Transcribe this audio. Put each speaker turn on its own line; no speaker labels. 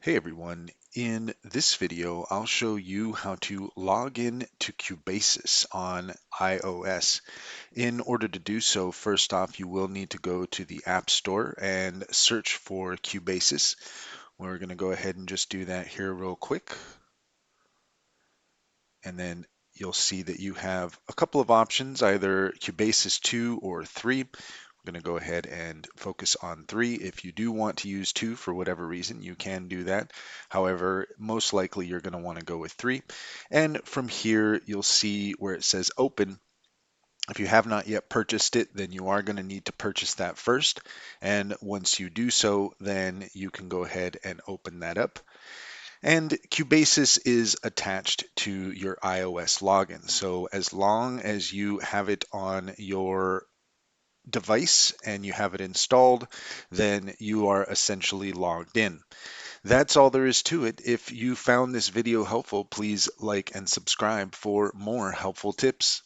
Hey everyone, in this video I'll show you how to log in to Cubasis on iOS. In order to do so, first off you will need to go to the App Store and search for Cubasis. We're going to go ahead and just do that here real quick, and then you'll see that you have a couple of options, either Cubasis 2 or 3. I'm going to go ahead and focus on 3. If you do want to use 2 for whatever reason, you can do that. However, most likely you're going to want to go with 3. And from here, you'll see where it says open. If you have not yet purchased it, then you are going to need to purchase that first. And once you do so, then you can go ahead and open that up. And Cubasis is attached to your iOS login. So as long as you have it on your device and you have it installed, then you are essentially logged in. That's all there is to it. If you found this video helpful, please like and subscribe for more helpful tips.